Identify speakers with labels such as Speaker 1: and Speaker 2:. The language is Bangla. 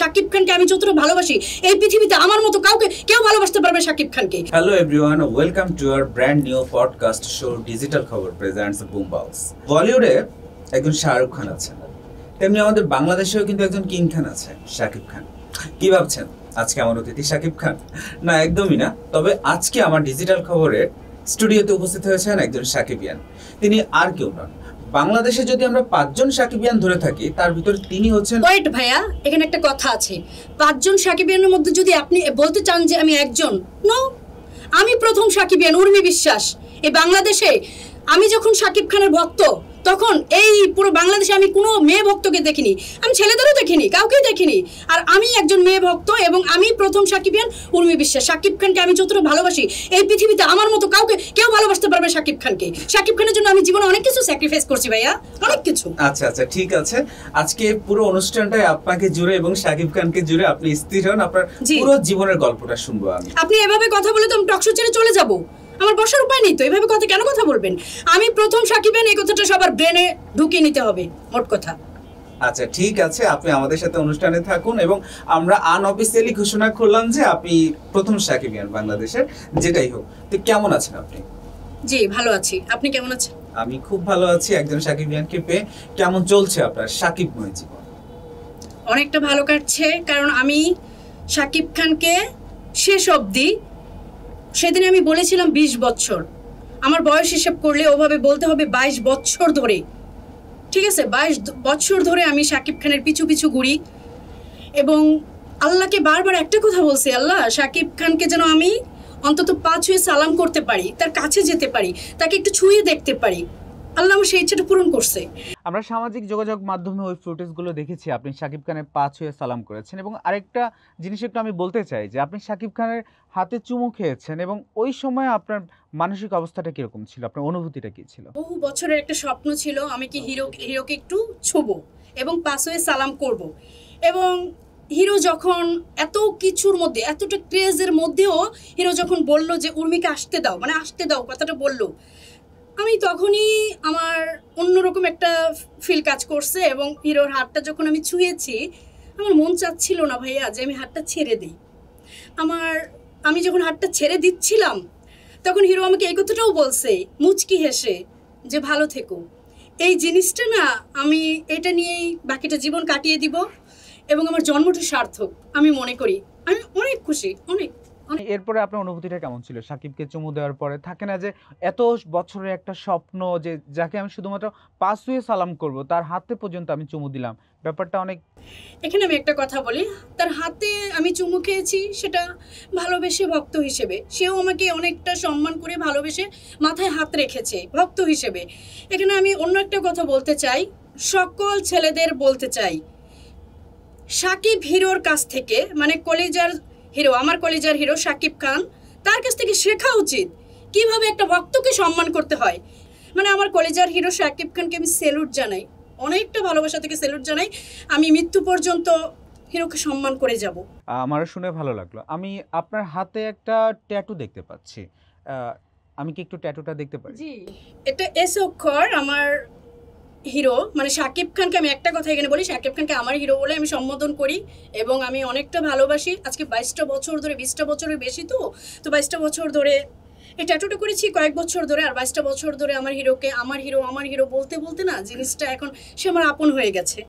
Speaker 1: শাকিব খানকে আমি যতটা ভালোবাসি এই পৃথিবীতে আমার মতো কাউকে কেউ ভালোবাসতে পারবে শাকিব খানকে।
Speaker 2: Hello everyone, welcome to our brand new podcast show Digital Khabar presents Boom Box. বলিউডে একজন শাহরুখ খান আছেন, তেমনি আমাদের বাংলাদেশেও কিন্তু একজন কিং খান আছে, শাকিব খান। কি ভাবছেন আজকে আমার অতিথি শাকিব খান? না, একদমই না। তবে আজকে আমার ডিজিটাল খবরের স্টুডিওতে উপস্থিত হয়েছেন একজন শাকিবিয়ান। তিনি আর কেউ নন, বাংলাদেশে যদি আমরা 5 জন শাকিবিয়ান ধরে থাকি তার ভিতরে তিনি হচ্ছেন।
Speaker 1: ওয়েট ভাইয়া, এখানে একটা কথা আছে। 5 জন শাকিবিয়ানের মধ্যে যদি আপনি বলতে চান যে আমি একজন, নো, আমি প্রথম শাকিবিয়ান, উর্মি বিশ্বাস। এই বাংলাদেশে আমি যখন শাকিব খানের ভক্ত, তখন এই পুরো বাংলাদেশে আমি কোনো মেয়ে ভক্তকে দেখিনি, আমি ছেলেদেরও দেখিনি, কাউকেই দেখিনি। আর আমি একজন মেয়ে ভক্ত এবং আমি প্রথম শাকিবিয়ান, উর্মি বিশ্বাস। শাকিব খানকে আমি যতটা ভালোবাসি এই পৃথিবীতে আমার মতো কাউকে কেউ ভালোবাসতে পারবে শাকিব খানকে। শাকিব খানের জন্য আমি জীবনে অনেক কিছু স্যাক্রিফাইস করছি ভাইয়া, অনেক কিছু।
Speaker 2: আচ্ছা আচ্ছা, ঠিক আছে। আজকে পুরো অনুষ্ঠানটাই আপনাকে জুড়ে এবং শাকিব খানকে জুড়ে আপনি স্থির হন, আপনার পুরো জীবনের গল্পটা শুনবো আমি।
Speaker 1: আপনি এভাবে কথা বলে তো আমি টকশো ছেড়ে চলে যাবো, আমার বসার উপায় নেই তো। এভাবে কেন কথা বলবেন? আমি প্রথম শাকিবিয়ান, এই কথাটা সবার ব্রেনে ঢুকিয়ে নিতে হবে, মোট কথা।
Speaker 2: আচ্ছা ঠিক আছে, আপনি আমাদের সাথে অনুষ্ঠানে থাকুন এবং আমরা আনঅফিসিয়ালি ঘোষণা করলাম যে আপনি প্রথম শাকিবিয়ান বাংলাদেশের, যেটাই হোক। তো কেমন আছেন আপনি?
Speaker 1: জি ভালো আছি, আপনি কেমন আছেন?
Speaker 2: আমি খুব ভালো আছি। একজন শাকিবিয়ানকে পেয়ে কেমন চলছে আপনার শাকিবময় জীবন?
Speaker 1: অনেকটা ভালো কাটছে, কারণ আমি শাকিব খানকে শেষ অবধি, সেদিন আমি বলেছিলাম 20 বছর, আমার বয়স হিসাব করলে ওভাবে বলতে হবে 22 বছর ধরে, ঠিক আছে? 22 বছর ধরে আমি শাকিব খানের পিছু পিছু ঘুরি এবং আল্লাহকে বারবার একটা কথা বলছি, আল্লাহ শাকিব খানকে যেন আমি অন্তত 5 ছুঁয়ে সালাম করতে পারি, তার কাছে যেতে পারি, তাকে একটু ছুঁয়ে দেখতে পারি। আল্লাহ আমার সেই ইচ্ছাটা পূরণ করছে।
Speaker 3: আমরা সামাজিক যোগাযোগ মাধ্যমে ওই ফুটেজগুলো দেখেছি, আপনি শাকিব খানের পা ছুঁয়ে সালাম করেছেন। এবং আরেকটা জিনিস একটু আমি বলতে চাই যে আপনি শাকিব খানের হাতে চুমু খেয়েছেন, এবং ওই সময় আপনার মানসিক অবস্থাটা কিরকম ছিল, আপনার অনুভূতিটা কি ছিল?
Speaker 1: বহু বছরের একটা স্বপ্ন ছিল, আমি কি হিরোকে একটু ছুবো এবং পা ছুঁয়ে সালাম করব। এবং হিরো যখন এত কিছুর মধ্যে, এতটা ক্রেজের মধ্যেও হিরো যখন বলল যে উর্মিকে আসতে দাও, মানে আসতে দাও কথাটা বলল, আমি তখনই আমার অন্যরকম একটা ফিল কাজ করছে। এবং হিরোর হাতটা যখন আমি ছুঁয়েছি, আমার মন চাচ্ছিল না ভাইয়া যে আমি হাতটা ছেড়ে দিই। আমি যখন হাতটা ছেড়ে দিচ্ছিলাম, তখন হিরো আমাকে এই কথাটাও বলছে মুচকি হেসে যে ভালো থেকো। এই জিনিসটা না, আমি এটা নিয়েই বাকিটা জীবন কাটিয়ে দিব এবং আমার জন্মটা সার্থক আমি মনে করি। আমি অনেক খুশি, অনেক।
Speaker 3: এরপরে আপনার অনুভূতিটা কেমন ছিল শাকিবকে চুমু দেওয়ার পরে? থাকে না যে এত বছরের একটা স্বপ্ন, যে যাকে আমি শুধুমাত্র পা ছুঁয়ে সালাম করব, তার হাতে পর্যন্ত আমি চুমু দিলাম, ব্যাপারটা অনেক।
Speaker 1: এখানে আমি একটা কথা বলি, তার হাতে আমি চুমু খেয়েছি, সেটা ভালোবেসে ভক্ত হিসেবে। সেও আমাকে অনেকটা সম্মান করে ভালোবেসে মাথায় হাত রেখেছে ভক্ত হিসেবে। এখানে আমি অন্য একটা কথা বলতে চাই, সকল ছেলেদের বলতে চাই, শাকিব হিরোর কাছ থেকে, মানে কলিজার হিরো, আমার কলিজার হিরো শাকিব খান, তার কাছ থেকে শেখা উচিত কিভাবে একটা ভক্তকে সম্মান করতে হয়। মানে আমার কলিজার হিরো শাকিব খানকে আমি স্যালুট জানাই, অনেকটা ভালোবাসা থেকে স্যালুট জানাই। আমি মৃত্যু পর্যন্ত হিরোকে সম্মান করে যাব।
Speaker 3: আমার শুনে ভালো লাগলো। আমি আপনার হাতে একটা ট্যাটু দেখতে পাচ্ছি, আমি কি একটু ট্যাটুটা দেখতে পারি?
Speaker 1: জি, এটা এস অক্ষর। আমার হিরো মানে শাকিব খানকে, আমি একটা কথা এখানে বলি, শাকিব খানকে আমার হিরো বলে আমি সম্বোধন করি এবং আমি অনেকটা ভালোবাসি। আজকে 22টা বছর ধরে, 20টা বছরের বেশি, তো 22টা বছর ধরে এই ট্যাটুটা করেছি, কয়েক বছর ধরে। আর 22টা বছর ধরে আমার হিরোকে আমার হিরো বলতে বলতে না, জিনিসটা এখন সে আমার আপন হয়ে গেছে।